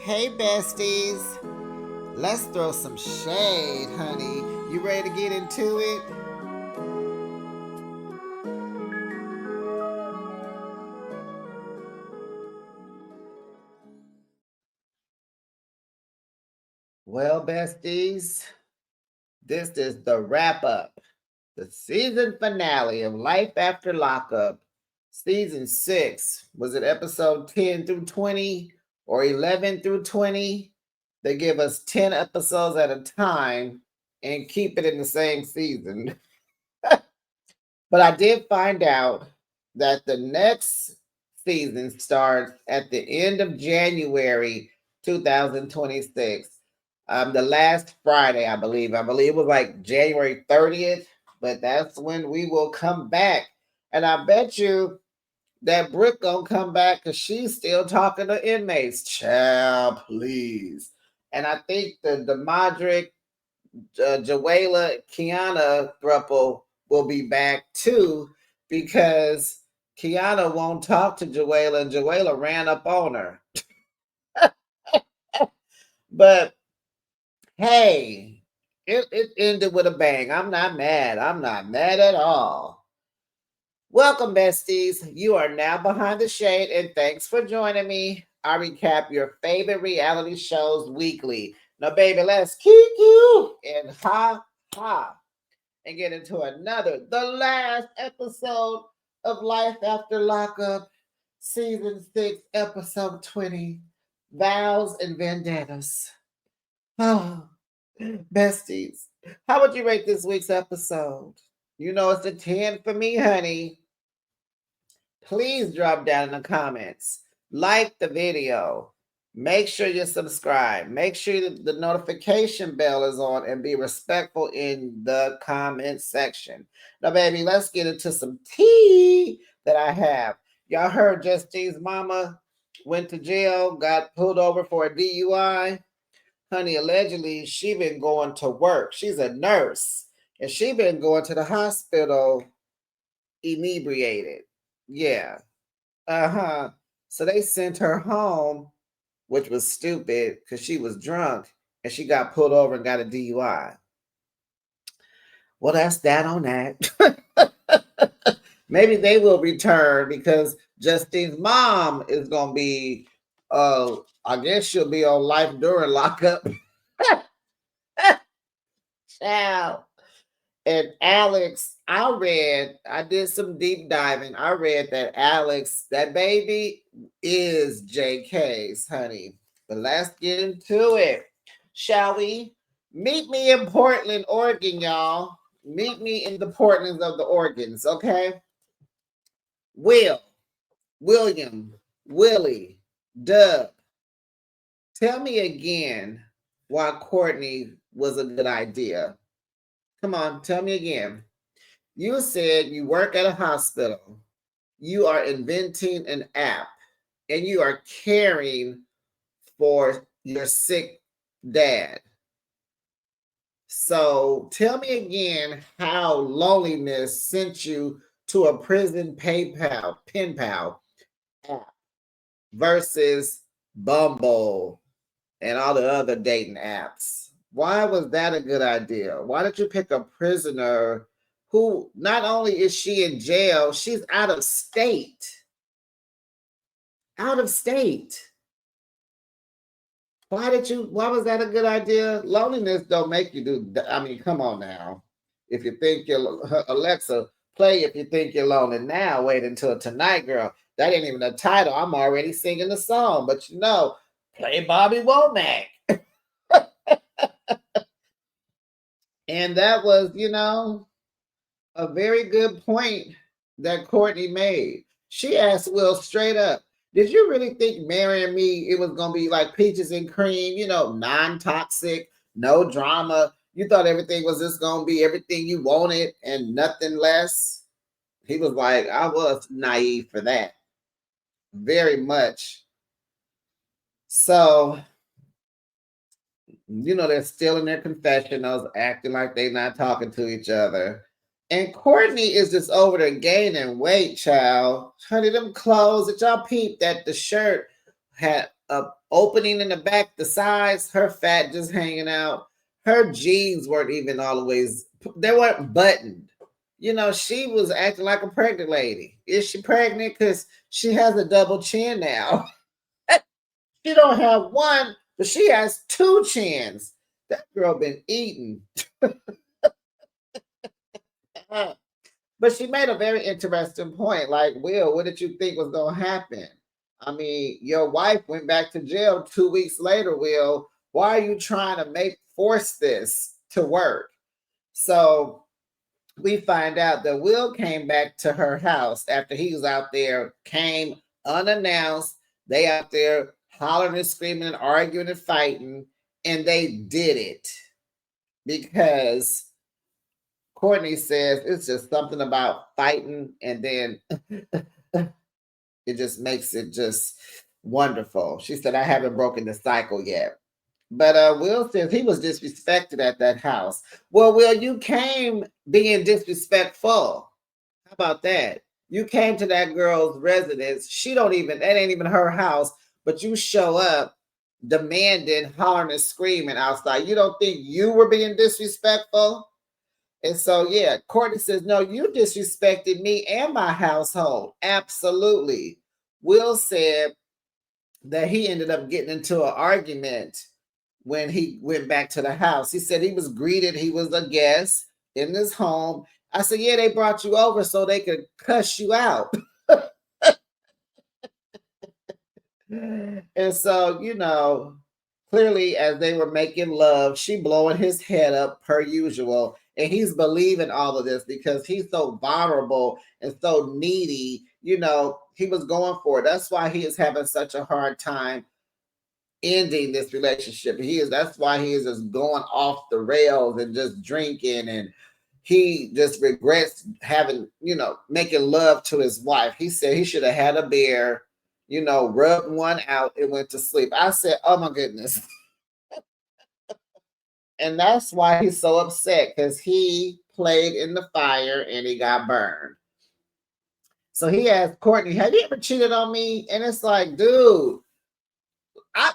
Hey, besties. Let's throw some shade, honey. You ready to get into it? Well, besties, this is the wrap up, the season finale of Life After Lockup, season 6. Was it episode 10 through 20 or 11 through 20? They give us 10 episodes at a time and keep it in the same season. But I did find out that the next season starts at the end of January 2026. The last Friday, I believe. I believe it was like January 30th, but that's when we will come back. And I bet you that Brooke gonna come back because she's still talking to inmates. Child, please. And I think the Modric Joella Kiana thruple will be back too because Kiana won't talk to Joella and Joella ran up on her. But hey, it ended with a bang. I'm not mad. I'm not mad at all. Welcome, besties. You are now behind the shade, and thanks for joining me. I recap your favorite reality shows weekly. Now, baby, let's kick you and ha ha and get into the last episode of Life After Lockup, Season 6, Episode 20, Vows and Vendettas. Oh, besties, how would you rate this week's episode? You know it's a 10 for me, honey. Please drop down in the comments. Like the video. Make sure you subscribe. Make sure that the notification bell is on and be respectful in the comment section. Now, baby, let's get into some tea that I have. Y'all heard Justine's mama went to jail, got pulled over for a DUI. Honey, allegedly, she been going to work. She's a nurse, and she been going to the hospital inebriated. Yeah. Uh-huh. So they sent her home, which was stupid because she was drunk and she got pulled over and got a DUI. Well, that's that on that. Maybe they will return because Justine's mom is gonna be I guess she'll be on life during lockup. Child. And Alex, I did some deep diving. I read that Alex, that baby is JK's, honey. But let's get into it. Shall we? Meet me in Portland, Oregon, y'all. Meet me in the Portlands of the Oregons, okay? Will, William, Willie, Dub. Tell me again why Courtney was a good idea. Come on, tell me again. You said you work at a hospital. You are inventing an app and you are caring for your sick dad. So tell me again how loneliness sent you to a prison pen pal app versus Bumble and all the other dating apps. Why was that a good idea? Why did you pick a prisoner who not only is she in jail, she's out of state? Out of state. Why was that a good idea? Loneliness don't make you do, I mean, come on now. If you think you're, Alexa, play if you think you're lonely now, wait until tonight, girl. That ain't even a title. I'm already singing the song, but play Bobby Womack. And that was, a very good point that Courtney made. She asked Will straight up, did you really think marrying me, it was going to be like peaches and cream, non-toxic, no drama? You thought everything was just going to be everything you wanted and nothing less? He was like, I was naive for that. Very much. So, they're still in their confessionals, acting like they're not talking to each other. And Courtney is just over there gaining weight, child. Honey, them clothes that y'all peeped that the shirt had opening in the back, the sides, her fat just hanging out. Her jeans weren't even always, they weren't buttoned. You know, she was acting like a pregnant lady. Is she pregnant? Because she has a double chin now. She don't have one, but she has two chins. That girl been eating. But she made a very interesting point. Like, Will, what did you think was going to happen? I mean, your wife went back to jail 2 weeks later, Will. Why are you trying to force this to work? So we find out that Will came back to her house after he was out there, came unannounced. They out there hollering and screaming and arguing and fighting, and they did it because Courtney says it's just something about fighting, and then it just makes it just wonderful. She said, I haven't broken the cycle yet. But Will says he was disrespected at that house. Well, Will, you came being disrespectful. How about that? You came to that girl's residence. She don't even, that ain't even her house, but you show up demanding, hollering, and screaming outside. You don't think you were being disrespectful? And so, yeah, Courtney says, no, you disrespected me and my household. Absolutely. Will said that he ended up getting into an argument when he went back to the house. He said he was greeted, he was a guest in his home. I said, yeah, they brought you over so they could cuss you out. And so, you know, clearly as they were making love, she blowing his head up per usual. And he's believing all of this because he's so vulnerable and so needy. You know, he was going for it. That's why he is having such a hard time ending this relationship. That's why he is just going off the rails and just drinking, and he just regrets having, you know, making love to his wife. He said he should have had a beer, you know, rubbed one out and went to sleep. I said, oh my goodness. And that's why he's so upset, because he played in the fire and he got burned. So he asked Courtney, have you ever cheated on me? And it's like, dude,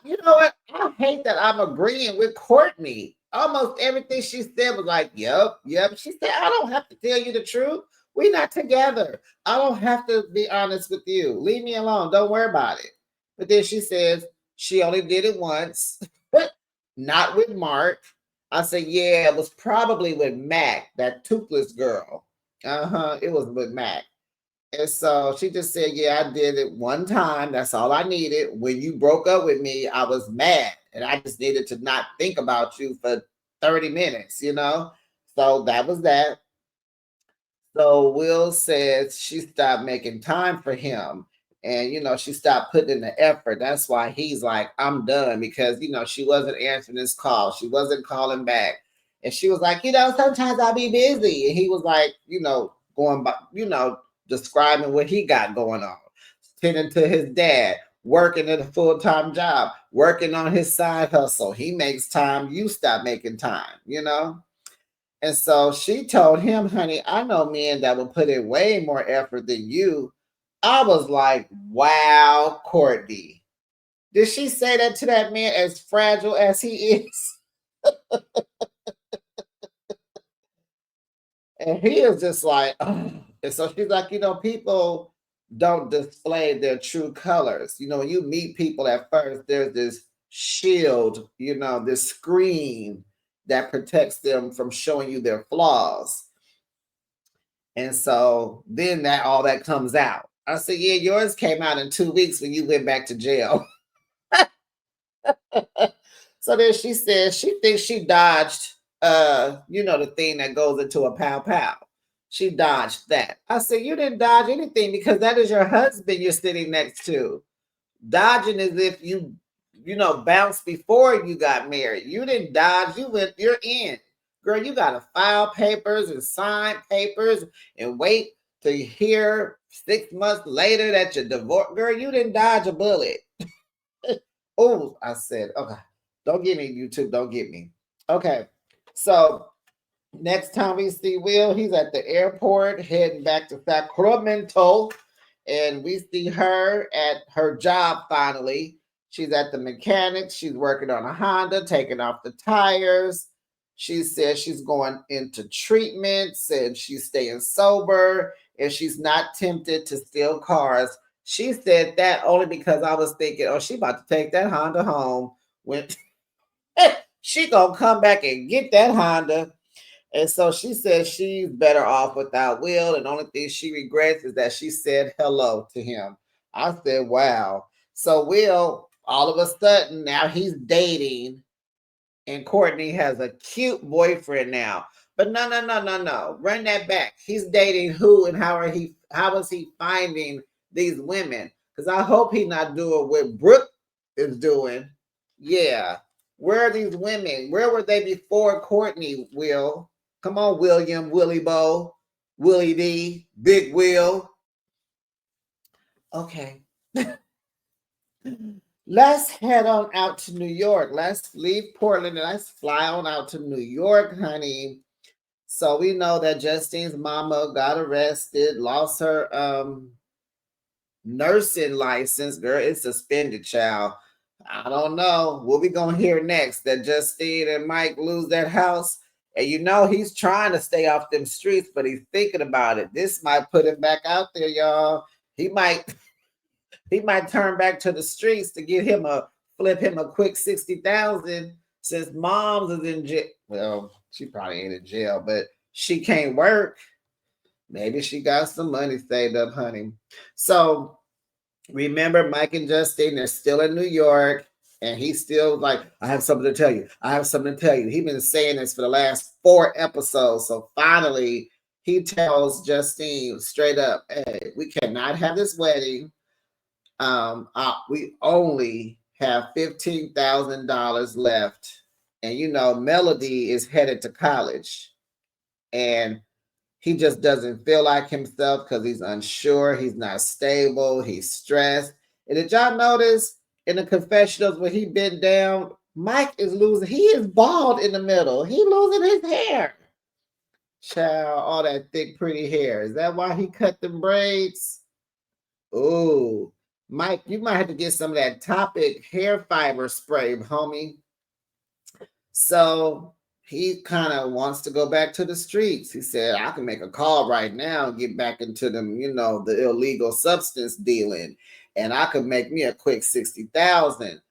you know what? I hate that I'm agreeing with Courtney. Almost everything she said was like, yep, yep. She said, I don't have to tell you the truth. We're not together. I don't have to be honest with you. Leave me alone. Don't worry about it. But then she says she only did it once, not with Mark. I said, yeah, it was probably with Mac, that toothless girl. Uh-huh. It was with Mac. And so she just said, yeah, I did it one time. That's all I needed. When you broke up with me, I was mad. And I just needed to not think about you for 30 minutes, you know? So that was that. So Will says she stopped making time for him. And, you know, she stopped putting in the effort. That's why he's like, I'm done, because, you know, she wasn't answering his call. She wasn't calling back. And she was like, you know, sometimes I'll be busy. And he was like, you know, going by, you know, describing what he got going on, tending to his dad, working at a full-time job, working on his side hustle. He makes time. You stop making time, you know? And so she told him, honey, I know men that will put in way more effort than you. I was like, wow, Courtney. Did she say that to that man, as fragile as he is? And he is just like, oh. And so she's like, you know, people don't display their true colors. You know, when you meet people at first, there's this shield, you know, this screen that protects them from showing you their flaws. And so then that all that comes out. I said, yeah, yours came out in 2 weeks when you went back to jail. So then she says she thinks she dodged you know, the thing that goes into a pow pow. She dodged that. I said, you didn't dodge anything, because that is your husband you're sitting next to. Dodging is if you know, bounced before you got married. You didn't dodge, you're in. Girl, you gotta file papers and sign papers and wait to hear 6 months later that you're divorced. Girl, you didn't dodge a bullet. Oh, I said, okay. Don't get me, YouTube. Don't get me. Okay. So next time we see Will, he's at the airport heading back to Sacramento. And we see her at her job finally. She's at the mechanic. She's working on a Honda, taking off the tires. She says she's going into treatments and she's staying sober and she's not tempted to steal cars. She said that only because I was thinking, oh, she about to take that Honda home. When she gonna come back and get that Honda. And so she says she's better off without Will. And the only thing she regrets is that she said hello to him. I said, wow. So Will, all of a sudden, now he's dating, and Courtney has a cute boyfriend now. But no, no, no, no, no. Run that back. He's dating who and how is he finding these women? Because I hope he's not doing what Brooke is doing. Yeah. Where are these women? Where were they before Courtney, Will? Come on, William, Willie Bo, Willie D, Big Will. Okay. Let's head on out to New York. Let's leave Portland and let's fly on out to New York, honey. So we know that Justine's mama got arrested, lost her nursing license. Girl, it's suspended, child. I don't know. What we gonna hear next? That Justine and Mike lose that house? And you know he's trying to stay off them streets, but he's thinking about it. This might put him back out there, y'all. He might turn back to the streets to get him a flip him a quick 60,000 since mom's is in jail. Well, she probably ain't in jail, but she can't work. Maybe she got some money saved up, honey. So remember, Mike and Justine, they're still in New York, and he's still like, I have something to tell you. I have something to tell you. He's been saying this for the last 4 episodes. So finally, he tells Justine straight up, hey, we cannot have this wedding. We only have $15,000 left. And you know, Melody is headed to college. And he just doesn't feel like himself because he's unsure, he's not stable, he's stressed. And did y'all notice in the confessionals when he bent down, Mike is losing, he is bald in the middle. He losing his hair. Child, all that thick, pretty hair. Is that why he cut them braids? Oh, Mike, you might have to get some of that Topic hair fiber spray, homie. So he kind of wants to go back to the streets. He said, I can make a call right now and get back into them, you know, the illegal substance dealing. And I could make me a quick 60,000.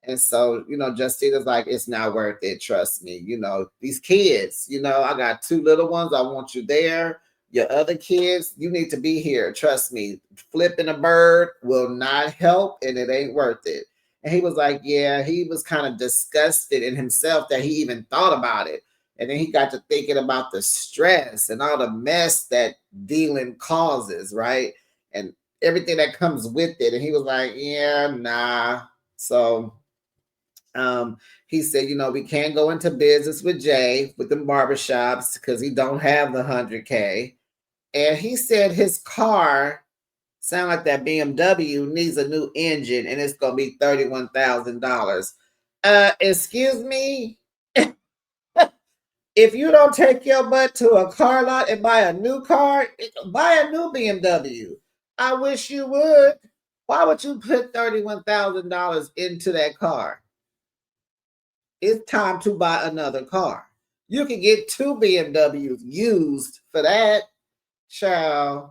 And so, you know, Justina's like, it's not worth it. Trust me. You know, these kids, you know, I got 2 little ones. I want you there. Your other kids, you need to be here. Trust me. Flipping a bird will not help and it ain't worth it. And he was like, yeah, he was kind of disgusted in himself that he even thought about it. And then he got to thinking about the stress and all the mess that dealing causes, right? And everything that comes with it. And he was like, yeah, nah. So he said, you know, we can't go into business with Jay with the barbershops because he don't have the 100K. And he said his car sound like that BMW needs a new engine and it's gonna be $31,000. Excuse me. If you don't take your butt to a car lot and buy a new car, buy a new BMW. I wish you would. Why would you put $31,000 into that car? It's time to buy another car. You can get 2 BMWs used for that, child.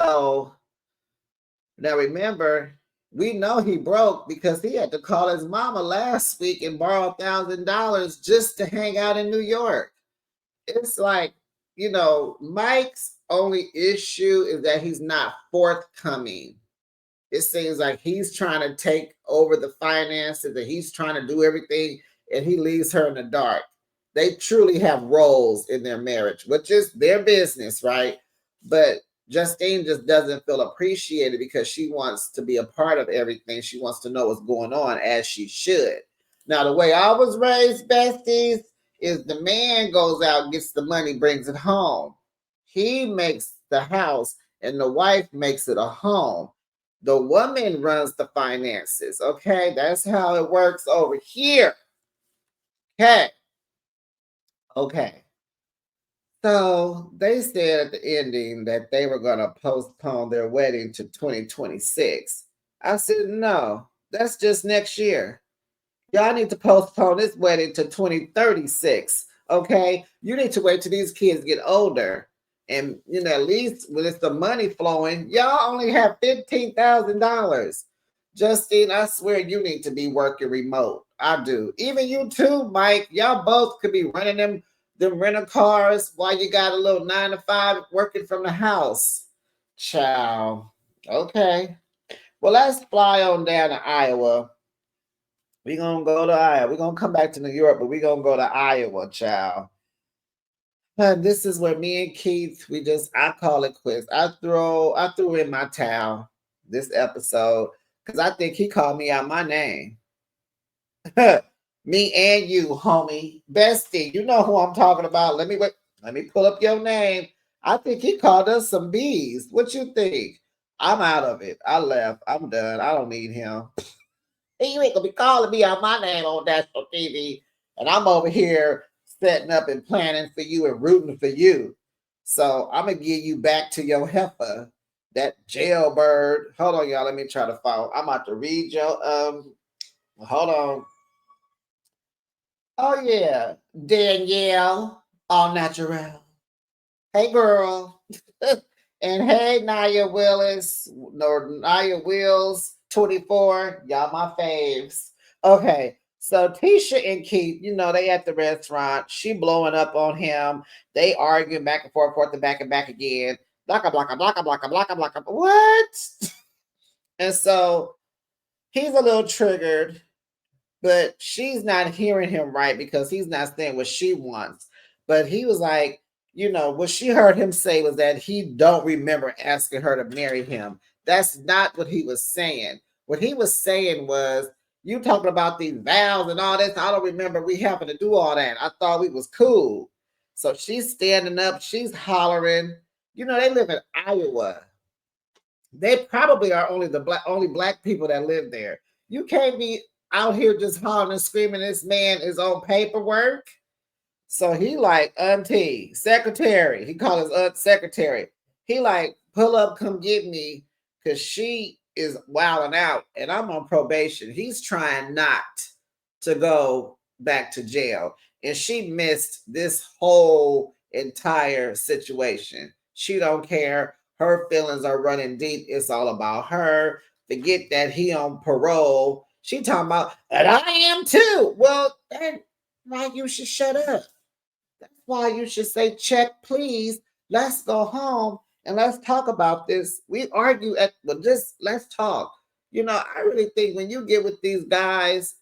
So now remember, we know he broke because he had to call his mama last week and borrow $1,000 just to hang out in New York. It's like, you know, Mike's only issue is that he's not forthcoming. It seems like he's trying to take over the finances and he's trying to do everything and he leaves her in the dark. They truly have roles in their marriage, which is their business, right? But Justine just doesn't feel appreciated because she wants to be a part of everything. She wants to know what's going on as she should. Now, the way I was raised, besties, is the man goes out, gets the money, brings it home. He makes the house and the wife makes it a home. The woman runs the finances. Okay, that's how it works over here. Okay. Okay. So they said at the ending that they were going to postpone their wedding to 2026. I said, no, That's just next year. Y'all need to postpone this wedding to 2036. Okay. You need to wait till these kids get older. And at least when it's the money flowing, y'all only have $15,000. Justine, I swear you need to be working remote. I do. Even you too, Mike. Y'all both could be running them rental cars while you got a little 9 to 5 working from the house. Ciao. Okay. Well, let's fly on down to Iowa. We're gonna go to Iowa. We're gonna come back to New York, but we're gonna go to Iowa, child. And this is where me and Keith, I call it quits. I threw in my towel this episode because I think he called me out my name. Me and you, homie. Bestie. You know who I'm talking about. Let me pull up your name. I think he called us some bees. What you think? I'm out of it. I left. I'm done. I don't need him. You ain't gonna be calling me out my name on national TV, and I'm over here setting up and planning for you and rooting for you. So I'm gonna give you back to your heifer, that jailbird. Hold on, y'all. Let me try to follow. I'm about to read your Hold on. Oh yeah, Danielle, all natural. Hey girl. And hey Naya Willis, or Naya Wills 24. Y'all my faves. Okay. So Tisha and Keith, they at the restaurant. She blowing up on him. They arguing back and forth and back again. Blocka, blocka, blocka, blocka, blocka, blocka. What? And so he's a little triggered, but she's not hearing him right because he's not saying what she wants. But he was like, what she heard him say was that he don't remember asking her to marry him. That's not what he was saying. What he was saying was, you talking about these vows and all this. I don't remember we having to do all that. I thought we was cool. So she's standing up. She's hollering. They live in Iowa. They probably are only black people that live there. You can't be out here just hollering and screaming. This man is on paperwork. So he like, auntie, secretary. He called his aunt secretary. He like, pull up, come get me, because she is wilding out and I'm on probation. He's trying not to go back to jail. And she missed this whole entire situation. She don't care. Her feelings are running deep. It's all about her. Forget that he on parole. She talking about, and I am too. Well, then why you should shut up? That's why you should say, check, please. Let's go home and let's talk about this. We argue just let's talk. I really think when you get with these guys,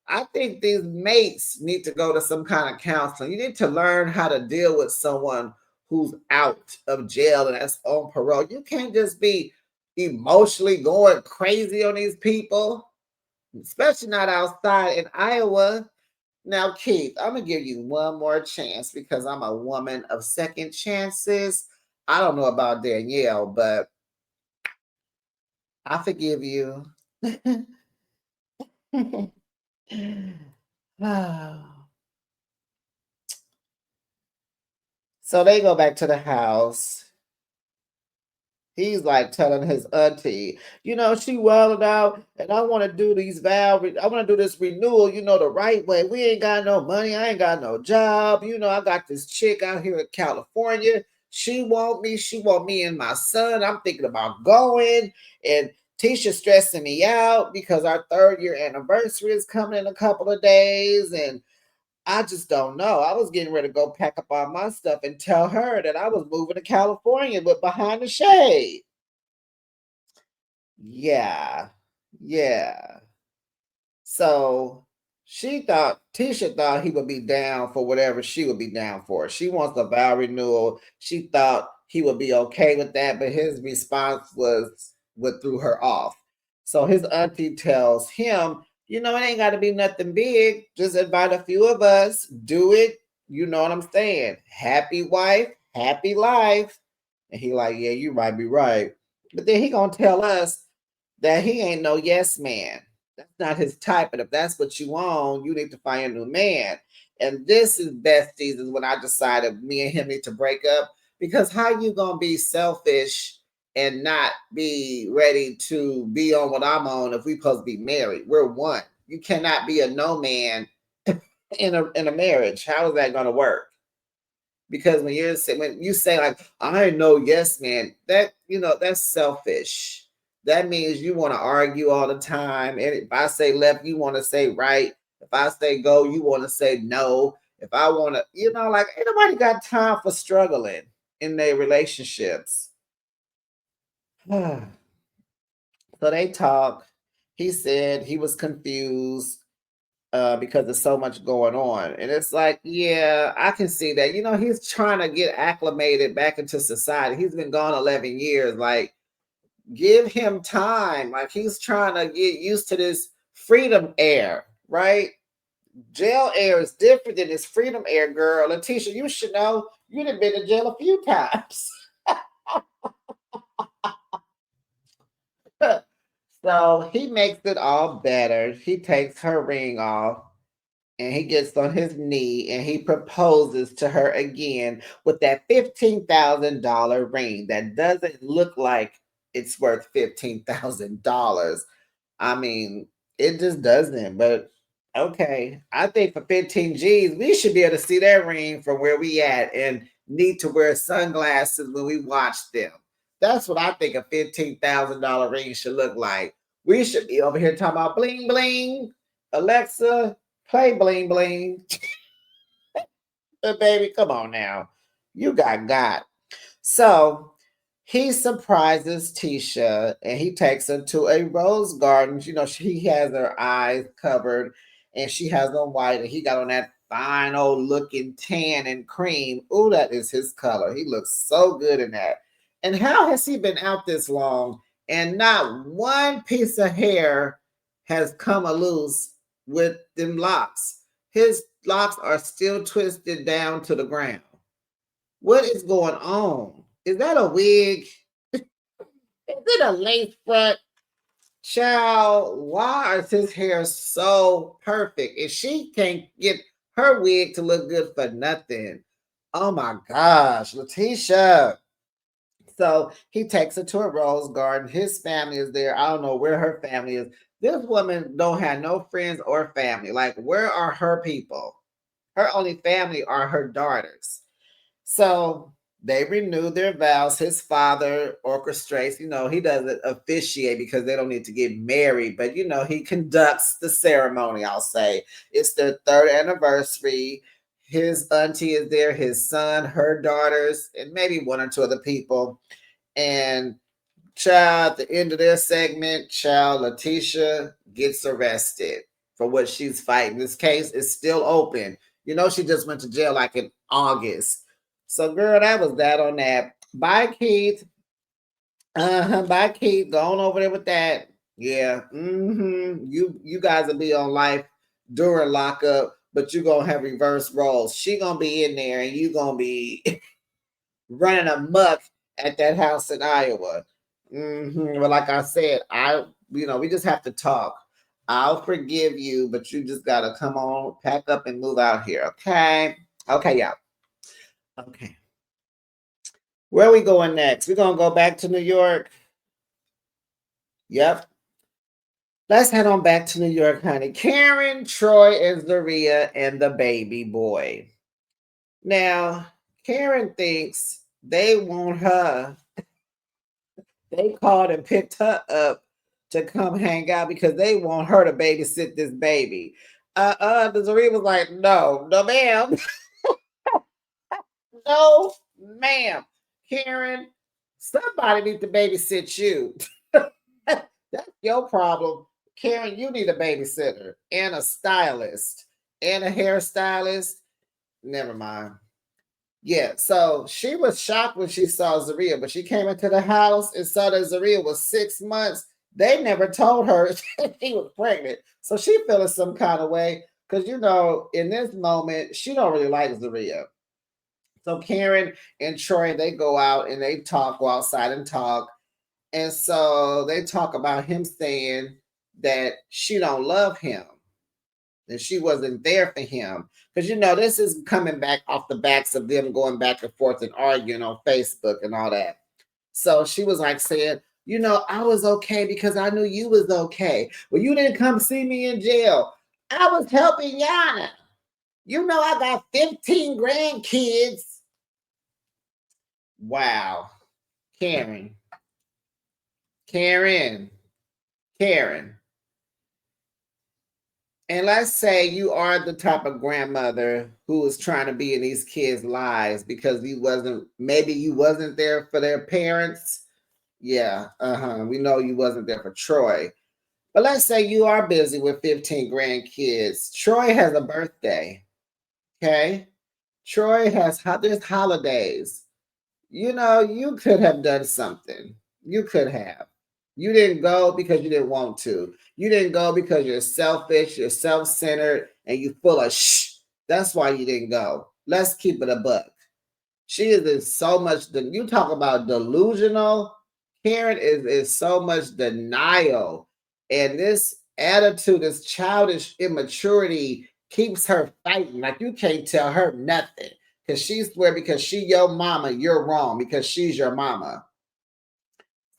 I think these mates need to go to some kind of counseling. You need to learn how to deal with someone who's out of jail and that's on parole. You can't just be emotionally going crazy on these people, especially not outside in Iowa. Now, Keith, I'm going to give you one more chance because I'm a woman of second chances. I don't know about Danielle, but I forgive you. So they go back to the house. He's like telling his auntie, she wilded out and I want to do these vows. I want to do this renewal, the right way. We ain't got no money. I ain't got no job. I got this chick out here in California. She want me. She want me and my son. I'm thinking about going. And Tisha stressing me out because our 3rd-year anniversary is coming in a couple of days. And I just don't know. I was getting ready to go pack up all my stuff and tell her that I was moving to California, but behind the shade. Yeah. Yeah. So Tisha thought he would be down for whatever she would be down for. She wants a vow renewal. She thought he would be okay with that, but his response was what threw her off. So his auntie tells him, it ain't got to be nothing big. Just invite a few of us. Do it. You know what I'm saying? Happy wife, happy life. And he like, yeah, you might be right. But then he gonna tell us that he ain't no yes man. That's not his type. And if that's what you want, you need to find a new man. And this is besties is when I decided me and him need to break up. Because how you gonna be selfish and not be ready to be on what I'm on if we supposed to be married. We're one. You cannot be a no man in a marriage. How is that gonna work? Because when you say like I know yes man, that that's selfish. That means you want to argue all the time. And if I say left, you want to say right. If I say go, you want to say no. If I want to, like ain't nobody got time for struggling in their relationships. So they talk. He said he was confused because there's so much going on. And it's like, yeah, I can see that. He's trying to get acclimated back into society. He's been gone 11 years. Like, give him time. Like, he's trying to get used to this freedom air, right? Jail air is different than this freedom air, girl. Letitia, you should know. You'd have been in jail a few times. So he makes it all better. He takes her ring off and he gets on his knee and he proposes to her again with that $15,000 ring that doesn't look like it's worth $15,000. I mean, it just doesn't. But okay, I think for 15 G's, we should be able to see that ring from where we at and need to wear sunglasses when we watch them. That's what I think a $15,000 ring should look like. We should be over here talking about bling bling. Alexa, play bling bling. But baby, come on now. You got. So he surprises Tisha and he takes her to a rose garden. She has her eyes covered and she has on white, and he got on that fine old looking tan and cream. Ooh, that is his color. He looks so good in that. And how has he been out this long and not one piece of hair has come loose with them locks? His locks are still twisted down to the ground. What is going on? Is that a wig? Is it a lace front? Child, why is his hair so perfect? And she can't get her wig to look good for nothing. Oh my gosh, Letitia. So he takes her to a rose garden. His family is there. I don't know where her family is. This woman don't have no friends or family. Like, where are her people? Her only family are her daughters. So they renew their vows. His father orchestrates, he doesn't officiate because they don't need to get married, but he conducts the ceremony, I'll say. It's their third anniversary. His auntie is there, his son, her daughters, and maybe one or two other people. And child, at the end of their segment, child, Letitia gets arrested for what she's fighting. This case is still open. She just went to jail like in August. So, girl, that was that on that. Bye, Keith. Bye, Keith. Going over there with that. Yeah. You guys will be on life during lockup, but you're gonna have reverse roles. She gonna be in there and you gonna be running amok at that house in Iowa. But like I said, we just have to talk. I'll forgive you, but you just gotta come on, pack up, and move out here. Okay. Okay, yeah. Okay. Where are we going next? We're gonna go back to New York. Yep. Let's head on back to New York, honey. Karen, Troy, and Zaria, and the baby boy. Now, Karen thinks they want her. They called and picked her up to come hang out because they want her to babysit this baby. Zaria was like, no, no, ma'am. No, ma'am. Karen, somebody needs to babysit you. That's your problem. Karen, you need a babysitter and a stylist and a hairstylist. Never mind. Yeah, so she was shocked when she saw Zaria, but she came into the house and saw that Zaria was 6 months. They never told her she was pregnant. So she feeling some kind of way because, in this moment, she don't really like Zaria. So Karen and Troy, they go out and they go outside and talk. And so they talk about him saying that she don't love him and she wasn't there for him. Because this is coming back off the backs of them going back and forth and arguing on Facebook and all that. So she was like saying, I was okay because I knew you was okay. Well, you didn't come see me in jail. I was helping Yana. I got 15 grandkids. Wow. Karen. Karen. Karen. And let's say you are the type of grandmother who is trying to be in these kids' lives because maybe you wasn't there for their parents. Yeah, we know you wasn't there for Troy. But let's say you are busy with 15 grandkids. Troy has a birthday. Okay. Troy has there's holidays. You could have done something. You could have. You didn't go because you didn't want to. You didn't go because you're selfish, you're self-centered, and you full of shh. That's why you didn't go. Let's keep it a buck. She is in so much. You talk about delusional. Karen is so much denial, and this attitude, this childish immaturity, keeps her fighting. Like you can't tell her nothing because she swear because she your mama, you're wrong because she's your mama.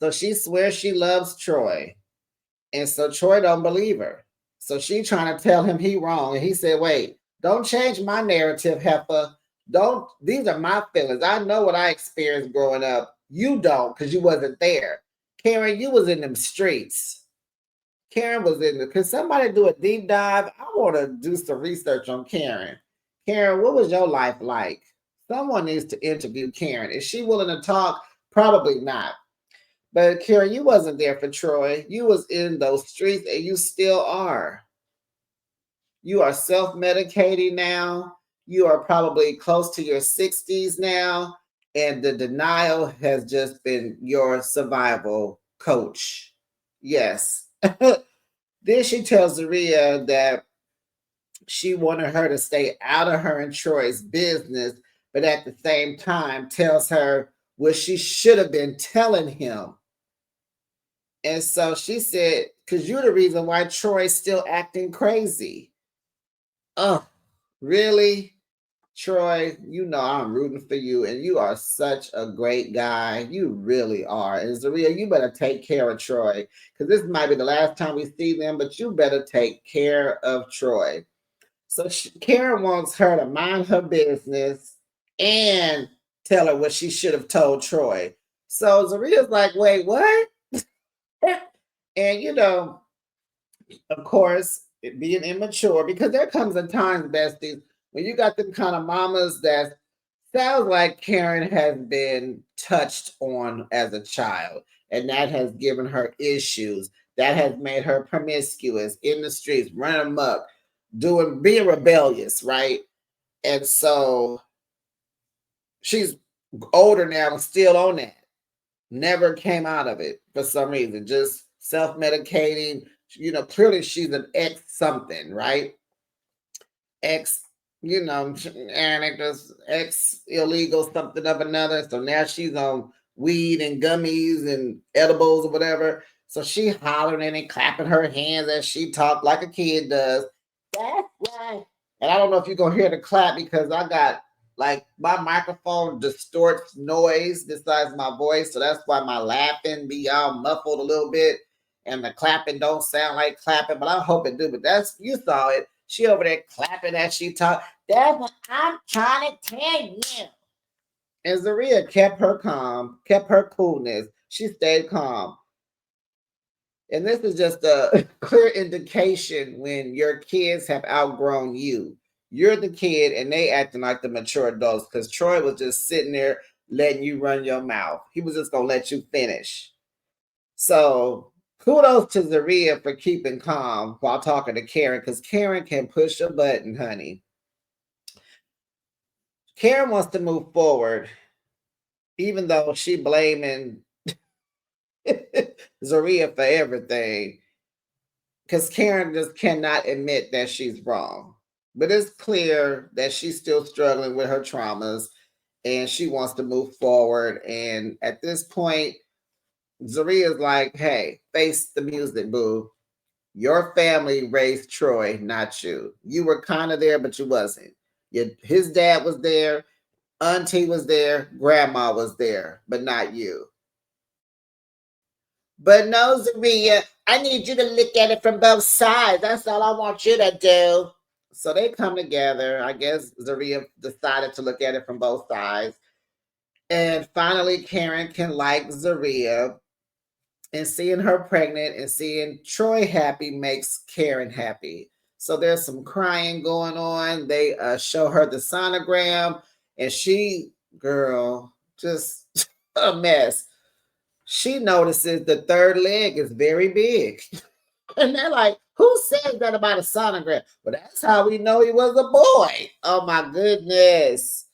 So she swears she loves Troy, and so Troy don't believe her. So she trying to tell him he wrong, and he said, "Wait, don't change my narrative, heifer. Don't. These are my feelings. I know what I experienced growing up. You don't, because you wasn't there. Karen, you was in them streets. Karen was in the. Can somebody do a deep dive? I want to do some research on Karen. Karen, what was your life like? Someone needs to interview Karen. Is she willing to talk? Probably not. But Karen, you wasn't there for Troy. You was in those streets and you still are. You are self-medicating now. You are probably close to your 60s now. And the denial has just been your survival coach. Yes. Then she tells Zaria that she wanted her to stay out of her and Troy's business, but at the same time tells her what she should have been telling him. And so she said, because you're the reason why Troy's still acting crazy. Oh, really? Troy, I'm rooting for you, and you are such a great guy. You really are. And Zaria, you better take care of Troy, because this might be the last time we see them, but you better take care of Troy. So Karen wants her to mind her business and tell her what she should have told Troy. So Zaria's like, wait, what? And of course, being immature, because there comes a time, besties, when you got them kind of mamas that sounds like Karen has been touched on as a child, and that has given her issues. That has made her promiscuous in the streets, running amok, being rebellious, right? And so she's older now and still on that. Never came out of it for some reason, just self-medicating. Clearly she's an ex something, right? Ex, addict, ex illegal something of another. So now she's on weed and gummies and edibles or whatever. So she hollering and clapping her hands as she talked like a kid does. That's right. And I don't know if you're gonna hear the clap because I got like my microphone distorts noise besides my voice, so that's why my laughing be all muffled a little bit, and the clapping don't sound like clapping, but I hope it do. But that's you saw it. She over there clapping as she talked. That's what I'm trying to tell you. And Zaria kept her calm, kept her coolness. She stayed calm. And this is just a clear indication when your kids have outgrown you. You're the kid and they acting like the mature adults because Troy was just sitting there letting you run your mouth. He was just going to let you finish. So kudos to Zaria for keeping calm while talking to Karen because Karen can push a button, honey. Karen wants to move forward, even though she blaming Zaria for everything. Because Karen just cannot admit that she's wrong. But it's clear that she's still struggling with her traumas and she wants to move forward. And at this point, Zaria's like, hey, face the music, boo. Your family raised Troy, not you. You were kind of there, but you wasn't. His dad was there, auntie was there, grandma was there, but not you. But no, Zaria, I need you to look at it from both sides. That's all I want you to do. So they come together. I guess Zaria decided to look at it from both sides. And finally, Karen can like Zaria. And seeing her pregnant and seeing Troy happy makes Karen happy. So there's some crying going on. They show her the sonogram, and she, girl, just a mess. She notices the third leg is very big. And they're like, who says that about a sonogram? Well, that's how we know he was a boy. Oh my goodness.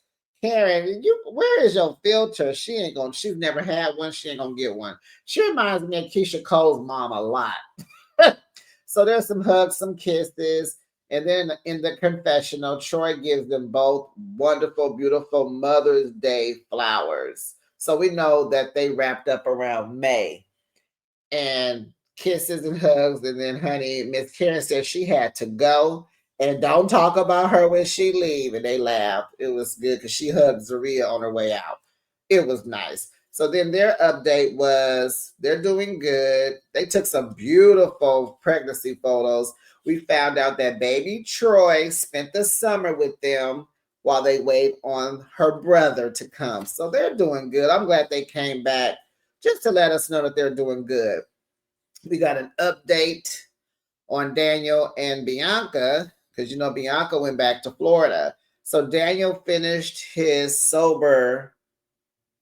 Karen, where is your filter? She's never had one. She ain't gonna get one. She reminds me of Keisha Cole's mom a lot. So there's some hugs, some kisses. And then in the confessional, Troy gives them both wonderful, beautiful Mother's Day flowers. So we know that they wrapped up around May. And kisses and hugs. And then, honey, Miss Karen said she had to go. And don't talk about her when she leave. And they laughed. It was good because she hugged Zaria on her way out. It was nice. So then their update was they're doing good. They took some beautiful pregnancy photos. We found out that baby Troy spent the summer with them while they wait on her brother to come. So they're doing good. I'm glad they came back just to let us know that they're doing good. We got an update on Daniel and Bianca because Bianca went back to Florida. So Daniel finished his sober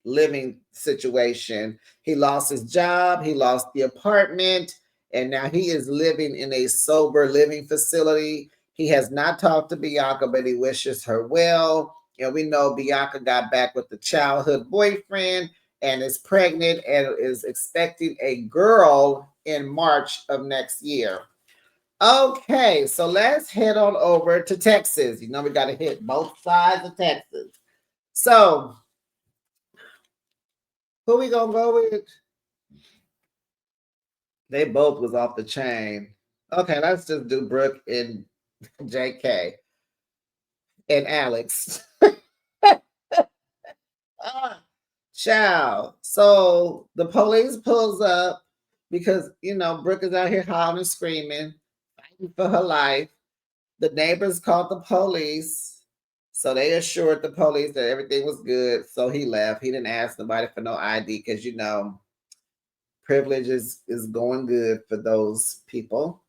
living situation. He lost his job, he lost the apartment, and now he is living in a sober living facility. He has not talked to Bianca, but he wishes her well. And we know Bianca got back with the childhood boyfriend and is pregnant and is expecting a girl in March of next year. Okay, so let's head on over to Texas. We got to hit both sides of Texas. So, who we gonna go with? They both was off the chain. Okay, let's just do Brooke and JK and Alex. Ah, child. So the police pulls up because Brooke is out here hollering and screaming, fighting for her life. The neighbors called the police. So they assured the police that everything was good. So he left. He didn't ask nobody for no ID because privilege is going good for those people.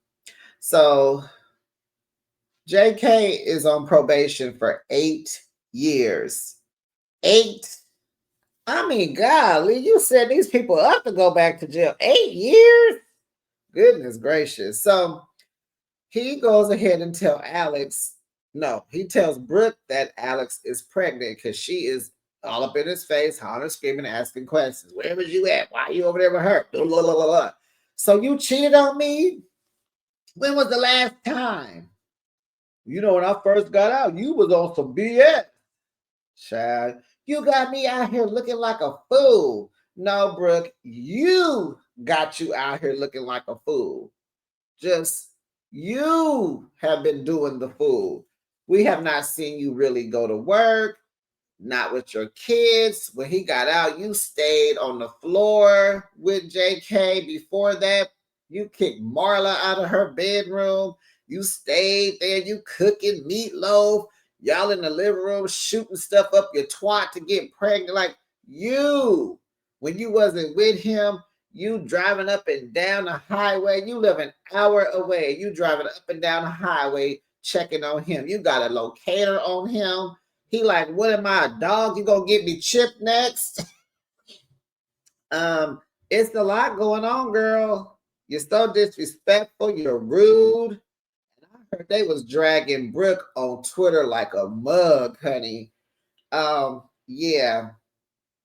So JK is on probation for 8 years. 8. I mean, golly, you set these people up to go back to jail. 8 years? Goodness gracious. So he goes ahead and he tells Brooke that Alex is pregnant because she is all up in his face, hollering, screaming, asking questions. Where was you at? Why are you over there with her? Blah, blah, blah, blah. So you cheated on me? When was the last time? When I first got out, you was on some BS. Child, you got me out here looking like a fool. No, Brooke, you got you out here looking like a fool. Just you have been doing the fool. We have not seen you really go to work, not with your kids. When he got out, you stayed on the floor with JK. Before that, you kicked Marla out of her bedroom. You stayed there, you cooking meatloaf. Y'all in the living room shooting stuff up your twat to get pregnant. Like when you wasn't with him, you driving up and down the highway. You live an hour away. You driving up and down the highway checking on him. You got a locator on him. He like, what am I, a dog? You gonna get me chipped next? It's a lot going on, girl. You're so disrespectful. You're rude. I heard they was dragging Brooke on Twitter like a mug, honey. Yeah.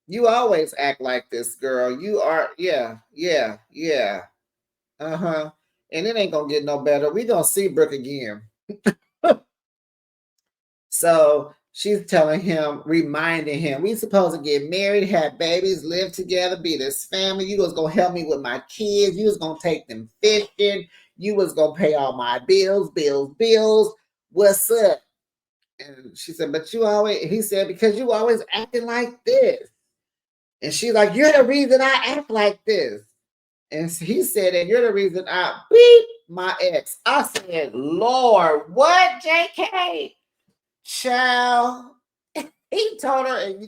You always act like this, girl. You are, yeah. Uh-huh. And it ain't gonna get no better. We gonna see Brooke again. So she's telling him, reminding him, we supposed to get married, have babies, live together, be this family. You was gonna help me with my kids. You was gonna take them fishing. You was gonna pay all my bills. What's up? And she said, but he said, because you always acting like this. And she's like, you're the reason I act like this. And he said, and you're the reason I beat my ex. I said, Lord, what, JK? Child. He told her, and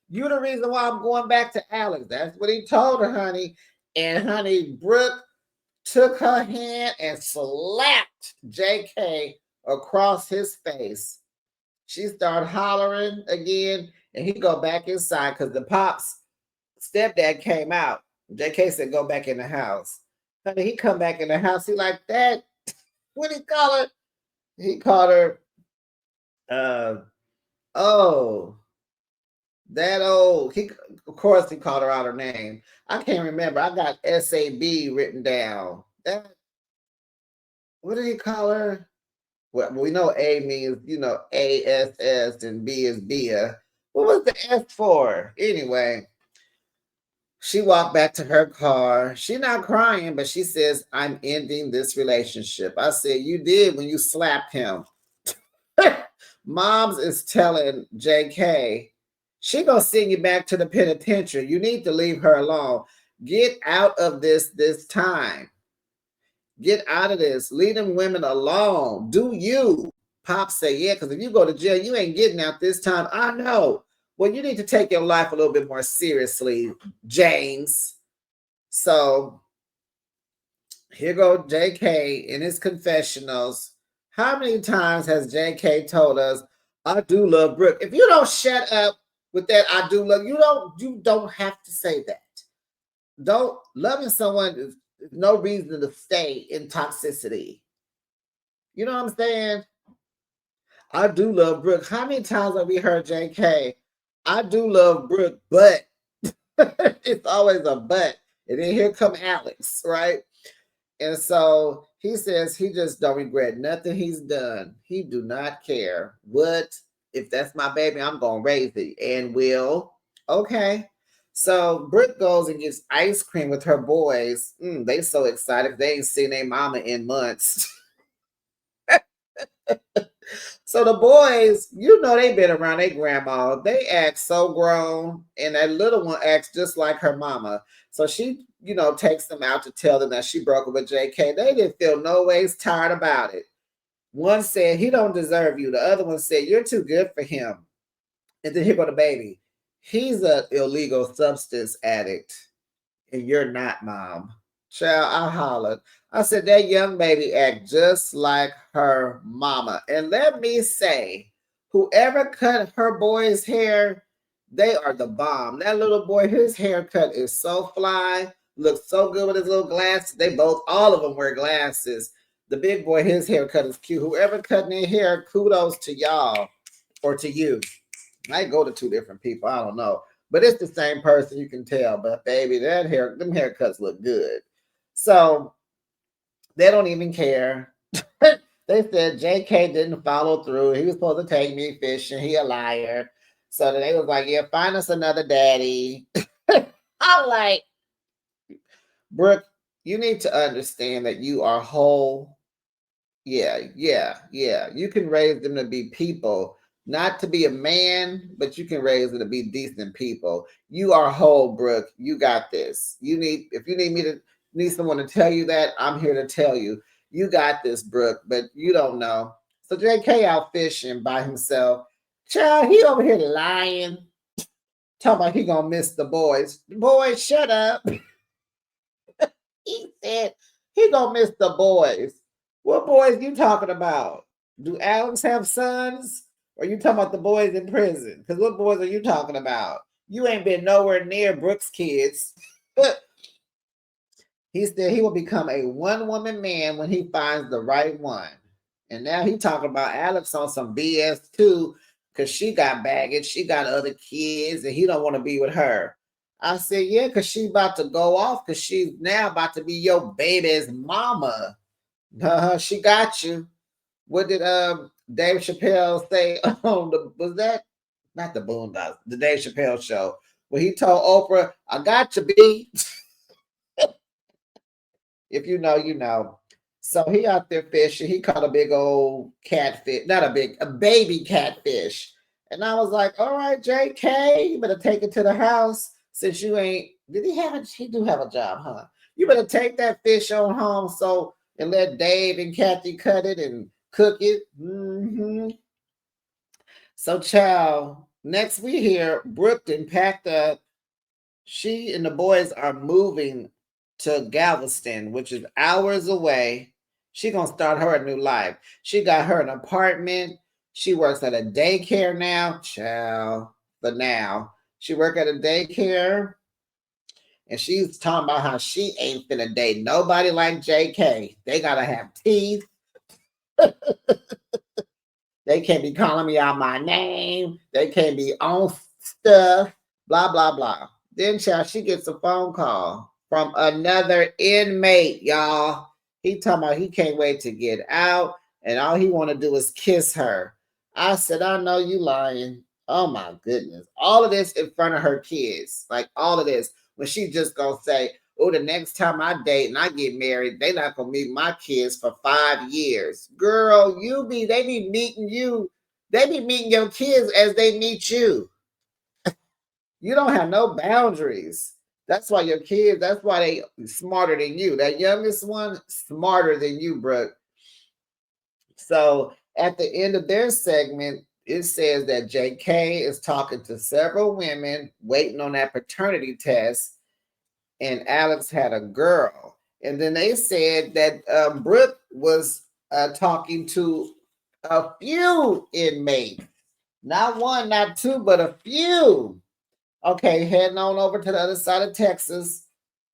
you're the reason why I'm going back to Alex. That's what he told her, honey. And honey, Brooke took her hand and slapped JK across his face. She started hollering again, and he go back inside because the pops stepdad came out. JK said, go back in the house. Honey, he come back in the house. He like that. What he call her? He called her, uh, oh, that old. He, of course, he called her out her name. I can't remember. I got SAB written down. That, what did he call her? Well, we know A means, ASS and B is Bia. What was the S for? Anyway, she walked back to her car. She not crying, but she says, I'm ending this relationship. I said, you did when you slapped him. Moms is telling JK, she gonna send you back to the penitentiary. You need to leave her alone. Get out of this time. Get out of this. Leave them women alone. Do you? Pop say, yeah, because if you go to jail, you ain't getting out this time. I know. Well, you need to take your life a little bit more seriously, James. So here go JK in his confessionals. How many times has JK told us, I do love Brooke? If you don't shut up with that, I do love you don't have to say that. Don't loving someone is no reason to stay in toxicity. You know what I'm saying? I do love Brooke. How many times have we heard JK? I do love Brooke, but it's always a but. And then here come Alex, right? And so he says he just don't regret nothing he's done. He do not care. What if that's my baby? I'm gonna raise it and will. Okay. So Brooke goes and gets ice cream with her boys. They so excited. They ain't seen their mama in months. So the boys, they've been around their grandma. They act so grown, and that little one acts just like her mama. So she, takes them out to tell them that she broke up with JK. They didn't feel no ways tired about it. One said, he don't deserve you. The other one said, you're too good for him. And then here go the baby. He's an illegal substance addict, and you're not, Mom. Child, I hollered. I said, that young baby act just like her mama. And let me say, whoever cut her boy's hair, they are the bomb. That little boy, his haircut is so fly, looks so good with his little glasses. All of them wear glasses. The big boy, his haircut is cute. Whoever cut their hair, kudos to y'all or to you. I go to two different people. I don't know. But it's the same person, you can tell. But baby, them haircuts look good. So they don't even care. They said JK didn't follow through. He was supposed to take me fishing. He a liar. So they was like, yeah, find us another daddy. I'm like, Brooke, you need to understand that you are whole. Yeah. You can raise them to be people, not to be a man, but you can raise them to be decent people. You are whole, Brooke. You got this. If you need someone to tell you that, I'm here to tell you. You got this, Brooke, but you don't know. So JK out fishing by himself. Child, he over here lying. Talking about he gonna miss the boys. Boys, shut up. He said he gonna miss the boys. What boys you talking about? Do Alex have sons? Or you talking about the boys in prison? Because what boys are you talking about? You ain't been nowhere near Brooke's kids. He said he will become a one-woman man when he finds the right one. And now he talking about Alex on some BS too, because she got baggage, she got other kids, and he don't want to be with her. I said, yeah, because she about to go off, because she's now about to be your baby's mama. She got you. What did Dave Chappelle say on was that not the Boondocks, the Dave Chappelle show, where he told Oprah, I got you, B. If you know, you know. So he out there fishing. He caught a big old catfish, not a baby catfish. And I was like, all right, JK, you better take it to the house since you ain't. He do have a job, huh? You better take that fish on home and let Dave and Kathy cut it and cook it. So, child, next we hear Brooke packed up. She and the boys are moving to Galveston, which is hours away. She gonna start her a new life. She got her an apartment. She works at a daycare now, child. But now she work at a daycare, and she's talking about how she ain't finna date nobody like JK. They gotta have teeth. They can't be calling me out my name. They can't be on stuff. Blah blah blah. Then, child, she gets a phone call from another inmate, y'all. He talking about he can't wait to get out, and all he want to do is kiss her. I said, I know you lying. Oh my goodness. All of this in front of her kids. Like all of this. When she just gonna say, oh, the next time I date and I get married, they not gonna meet my kids for 5 years. Girl, they be meeting you. They be meeting your kids as they meet you. You don't have no boundaries. That's why your kids, that's why they smarter than you. That youngest one, smarter than you, Brooke. So at the end of their segment, it says that JK is talking to several women waiting on that paternity test, and Alex had a girl. And then they said that Brooke was talking to a few inmates, not one, not two, but a few. Okay, heading on over to the other side of Texas.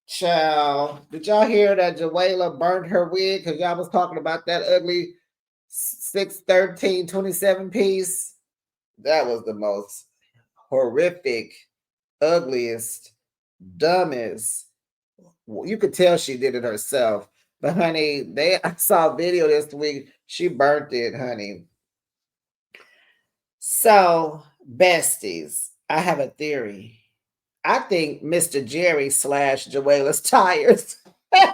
Child, did y'all hear that Joella burned her wig? Because y'all was talking about that ugly 613 27 piece. That was the most horrific, ugliest, dumbest. You could tell she did it herself. But honey, I saw a video this week. She burnt it, honey. So, besties, I have a theory. I think Mr. Jerry slashed Joella's tires. I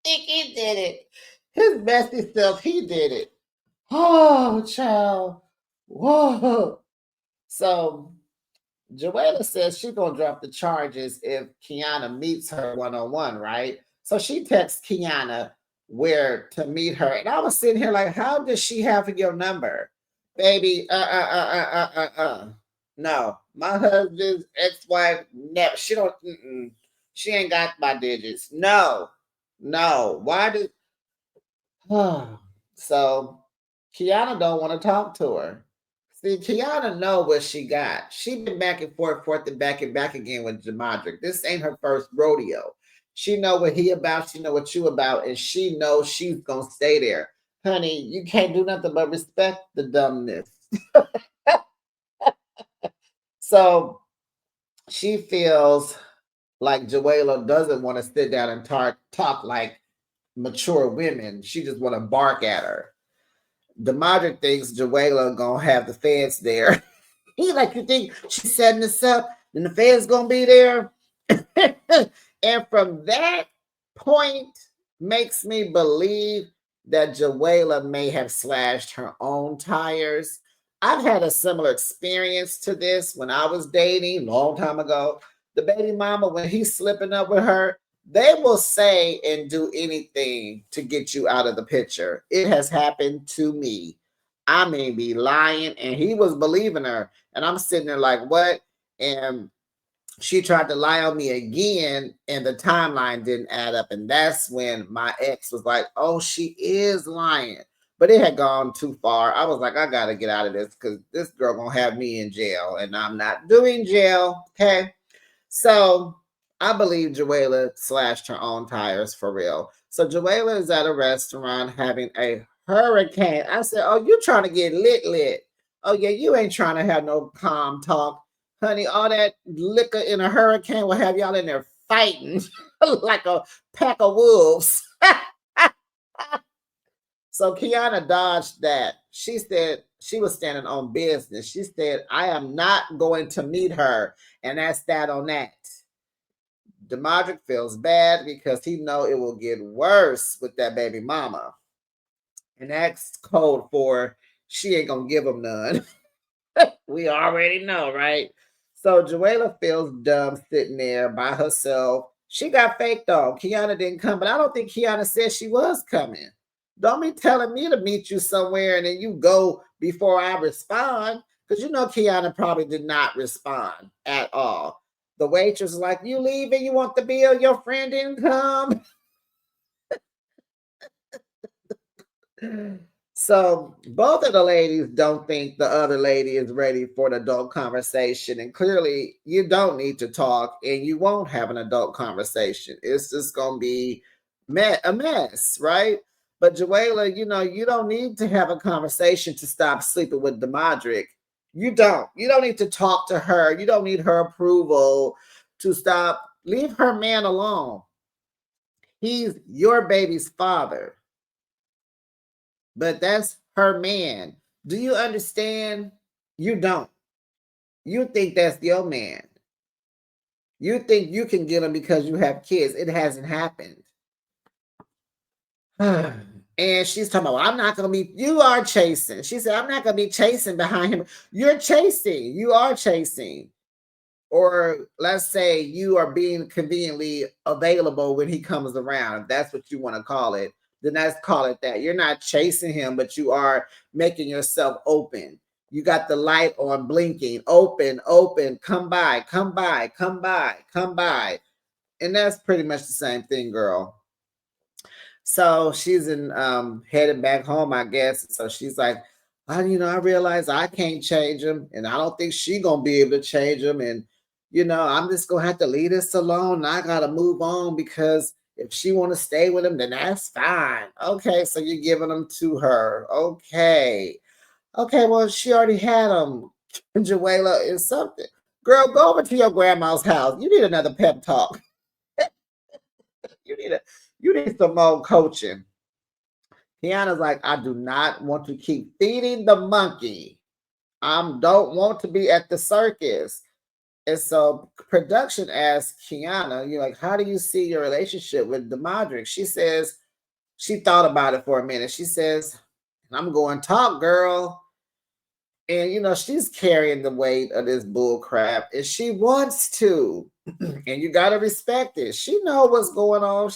think he did it. His bestie self, he did it. Oh, child. Whoa. So Joella says she's gonna drop the charges if Kiana meets her one-on-one, right? So she texts Kiana where to meet her. And I was sitting here like, how does she have your number? Baby, no, my husband's ex-wife never. She don't. She ain't got my digits. No, no. Why did? So Kiana don't want to talk to her. See, Kiana know what she got. She been back and forth and back again with Jamadric. This ain't her first rodeo. She know what he about. She know what you about, and she knows she's gonna stay there. Honey, you can't do nothing but respect the dumbness. So she feels like Joella doesn't want to sit down and talk like mature women. She just want to bark at her. Demadric thinks Joella gonna have the feds there. He like, you think she's setting this up and the feds gonna be there? And from that point makes me believe that Joella may have slashed her own tires. I've had a similar experience to this when I was dating a long time ago. The baby mama, when he's slipping up with her, they will say and do anything to get you out of the picture. It has happened to me. I may be lying, and he was believing her. And I'm sitting there like, what? And she tried to lie on me again, and the timeline didn't add up. And that's when my ex was like, oh, she is lying. But it had gone too far. I was like, I got to get out of this because this girl going to have me in jail, and I'm not doing jail. Okay. So I believe Joella slashed her own tires for real. So Joella is at a restaurant having a hurricane. I said, oh, you trying to get lit. Oh, yeah, you ain't trying to have no calm talk. Honey, all that liquor in a hurricane will have y'all in there fighting like a pack of wolves. So Kiana dodged that. She said she was standing on business. She said, I am not going to meet her. And that's that on that. Demadric feels bad because he know it will get worse with that baby mama. And that's code for she ain't gonna give him none. We already know, right? So Joella feels dumb sitting there by herself. She got faked though. Kiana didn't come, but I don't think Kiana said she was coming. Don't be telling me to meet you somewhere and then you go before I respond. Because you know Kiana probably did not respond at all. The waitress was like, "You leaving? You want the bill? Your friend didn't come." So both of the ladies don't think the other lady is ready for an adult conversation. And clearly you don't need to talk and you won't have an adult conversation. It's just gonna be a mess, right? But Joella, you know, you don't need to have a conversation to stop sleeping with Demadric. You don't. You don't need to talk to her. You don't need her approval to stop. Leave her man alone. He's your baby's father, but that's her man. Do you understand? You don't. You think that's your man. You think you can get him because you have kids. It hasn't happened. And she's talking about, well, I'm not going to be, you are chasing. She said, I'm not going to be chasing behind him. You're chasing. You are chasing. Or let's say you are being conveniently available when he comes around. If that's what you want to call it, then let's call it that. You're not chasing him, but you are making yourself open. You got the light on blinking, open, open, come by, come by, come by, come by. And that's pretty much the same thing, girl. So she's in headed back home, I guess. So she's like, I realize I can't change him, and I don't think she gonna be able to change him. And I'm just gonna have to leave this alone. I gotta move on because if she want to stay with him, then that's fine. Okay, so you're giving them to her. Okay. Okay, well, she already had him. Joella is something. Girl, go over to your grandma's house. You need another pep talk. You need a you need some more coaching. Kiana's like, I do not want to keep feeding the monkey. I don't want to be at the circus. And so production asks Kiana, you're like, how do you see your relationship with Demadric? She says, she thought about it for a minute. She says, I'm going talk, girl. And she's carrying the weight of this bull crap, and she wants to. And you gotta respect it. She know what's going on.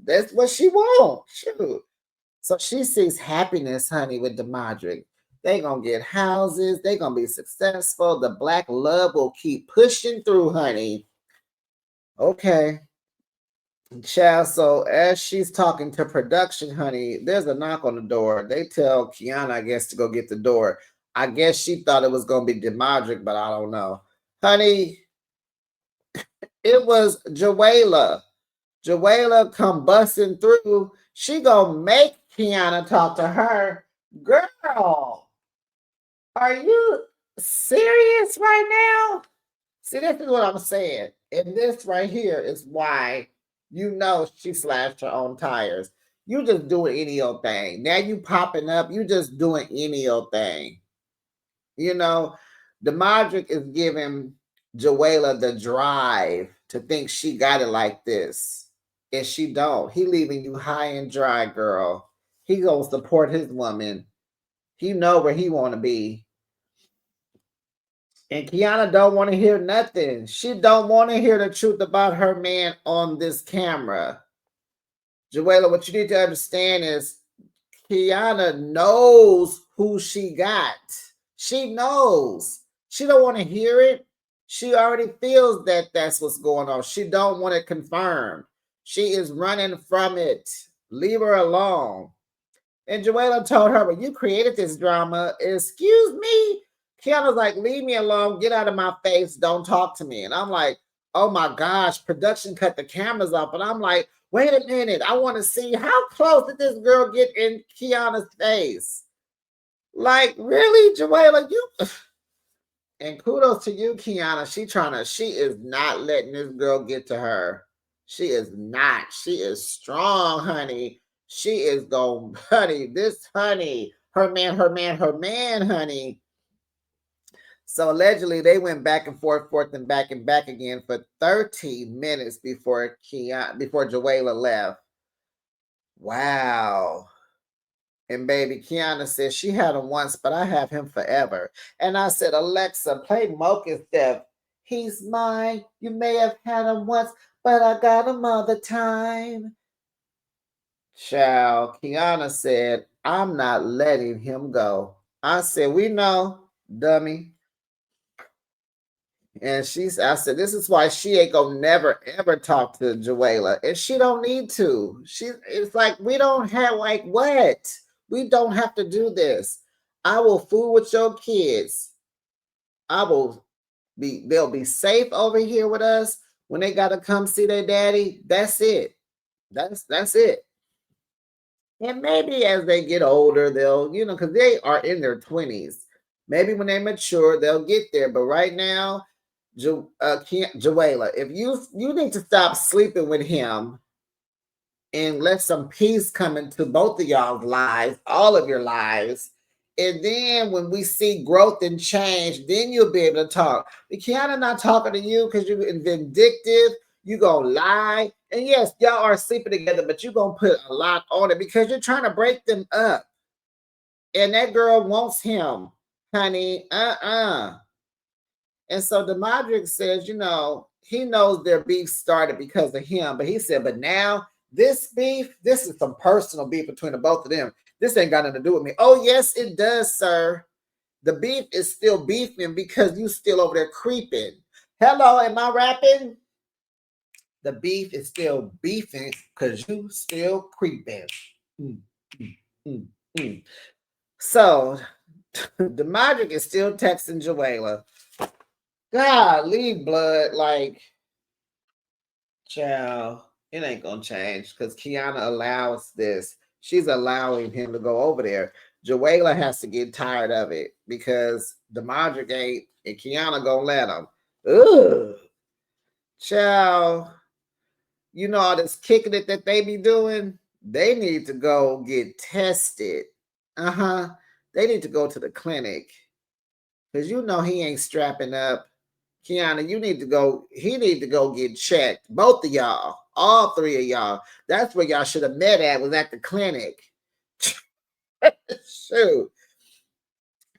That's what she wants. Shoot. So she sees happiness, honey, with Demadric. They gonna get houses. They gonna be successful. The black love will keep pushing through, honey. Okay. Child, so as she's talking to production, honey, there's a knock on the door. They tell Kiana, I guess, to go get the door. I guess she thought it was going to be Demadric, but I don't know. Honey, it was Joella. Joella come busting through. She gonna make Kiana talk to her. Girl, are you serious right now? See, this is what I'm saying. And this right here is why she slashed her own tires. You just doing any old thing. Now you popping up, you just doing any old thing. Demadric is giving Joella the drive to think she got it like this. And she don't. He leaving you high and dry, girl. He gonna support his woman. He know where he want to be. And Kiana don't want to hear nothing. She don't want to hear the truth about her man on this camera. Joella, what you need to understand is Kiana knows who she got. She knows. She don't want to hear it. She already feels that that's what's going on. She don't want it confirmed. She is running from it. Leave her alone. And Joella told her, well, you created this drama. Excuse me? Kiana's like, leave me alone. Get out of my face. Don't talk to me. And I'm like, oh my gosh, production cut the cameras off. And I'm like, wait a minute. I want to see how close did this girl get in Kiana's face? Like, really, Joella, you... And kudos to you, Kiana. She is not letting this girl get to her. She is not. She is strong, honey. She is going, honey, her man, honey. So allegedly they went back and forth and back again for 30 minutes before Joella left. Wow. And baby, Kiana said she had him once, but I have him forever. And I said, Alexa, play Mocha Steph. He's mine. You may have had him once, but I got him all the time. Child, Kiana said, I'm not letting him go. I said, we know, dummy. And I said, this is why she ain't gonna never ever talk to Joella. And she don't need to. It's like, we don't have, like, what? We don't have to do this. I will fool with your kids. They'll be safe over here with us when they gotta come see their daddy. That's it. That's it. And maybe as they get older, they'll, because they are in their 20s. Maybe when they mature, they'll get there. But right now, Joella, if you need to stop sleeping with him and let some peace come into both of y'all's lives, all of your lives. And then when we see growth and change, then you'll be able to talk. But Kiana not talking to you because you're vindictive. You gonna lie. And yes, y'all are sleeping together, but you're gonna put a lot on it because you're trying to break them up. And that girl wants him, honey. And so Demadric says, he knows their beef started because of him. But he said, but now this beef, this is some personal beef between the both of them. This ain't got nothing to do with me. Oh, yes, it does, sir. The beef is still beefing because you still over there creeping. Hello, am I rapping? The beef is still beefing because you still creeping. So, Demadric is still texting Joella. God, leave blood, like, child, it ain't gonna change because Kiana allows this. She's allowing him to go over there. Joella has to get tired of it because Demadric ain't, and Kiana gonna let him. Ugh. Child, all this kicking it that they be doing, they need to go get tested. They need to go to the clinic because he ain't strapping up. Kiana, he need to go get checked. Both of y'all, all three of y'all. That's where y'all should have met at, was at the clinic. Shoot.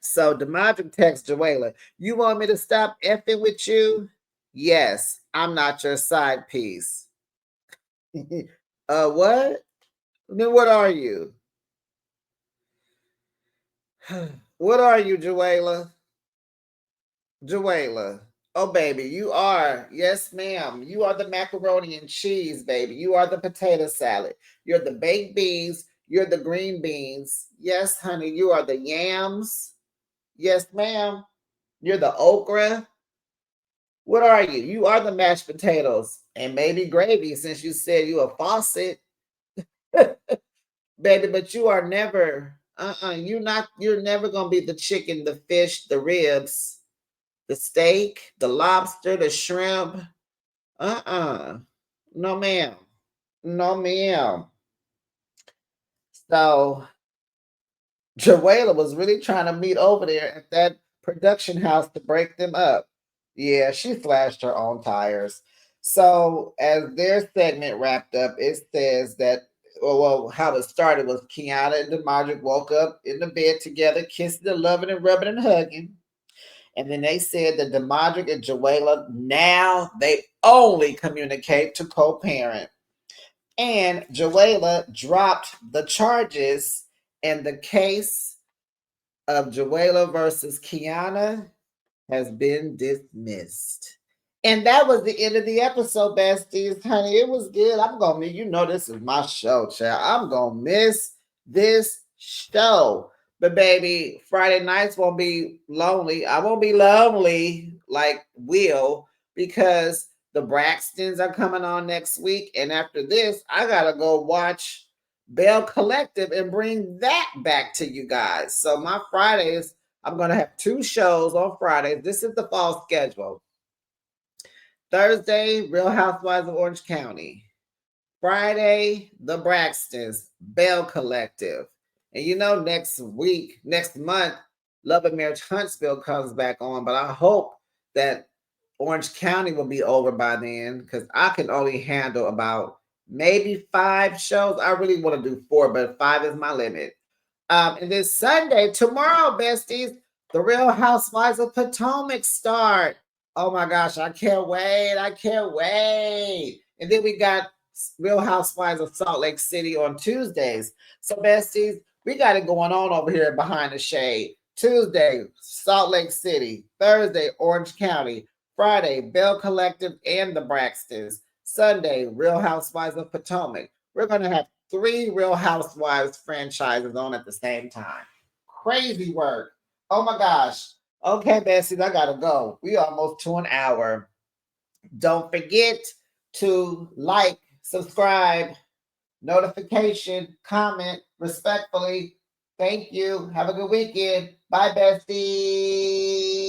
So Demadric texts Joella, you want me to stop effing with you? Yes, I'm not your side piece. What? Then what are you? What are you, Joella? Joella. Oh, baby, you are. Yes, ma'am. You are the macaroni and cheese, baby. You are the potato salad. You're the baked beans. You're the green beans. Yes, honey. You are the yams. Yes, ma'am. You're the okra. What are you? You are the mashed potatoes and maybe gravy, since you said you a faucet. Baby, but you are never, you're never gonna be the chicken, the fish, the ribs, the steak, the lobster, the shrimp. No, ma'am. No, ma'am. So Joella was really trying to meet over there at that production house to break them up. Yeah, she flashed her own tires. So as their segment wrapped up, it says that, well, how it started was Kiana and Demadric woke up in the bed together, kissing and loving and rubbing and hugging. And then they said that Demadric and Joella, now they only communicate to co-parent. And Joella dropped the charges, and the case of Joella versus Kiana has been dismissed. And that was the end of the episode, besties. Honey, it was good. I'm going to miss, this is my show, child. I'm going to miss this show. But baby, Friday nights won't be lonely. I won't be lonely like Will, because the Braxtons are coming on next week. And after this, I got to go watch Bell Collective and bring that back to you guys. So my Fridays, I'm going to have 2 shows on Fridays. This is the fall schedule. Thursday, Real Housewives of Orange County. Friday, the Braxtons, Bell Collective. And next month, Love and Marriage Huntsville comes back on. But I hope that Orange County will be over by then, because I can only handle about maybe 5 shows. I really want to do 4, but 5 is my limit. And then Sunday, tomorrow, besties, the Real Housewives of Potomac start. Oh my gosh, I can't wait. I can't wait. And then we got Real Housewives of Salt Lake City on Tuesdays. So, besties, we got it going on over here behind the shade. Tuesday, Salt Lake City. Thursday, Orange County. Friday, Bell Collective and the Braxtons. Sunday, Real Housewives of Potomac. We're going to have 3 Real Housewives franchises on at the same time. Crazy work. Oh my gosh. Okay, besties, I got to go. We almost to an hour. Don't forget to like, subscribe, notification, comment respectfully. Thank you. Have a good weekend. Bye, bestie.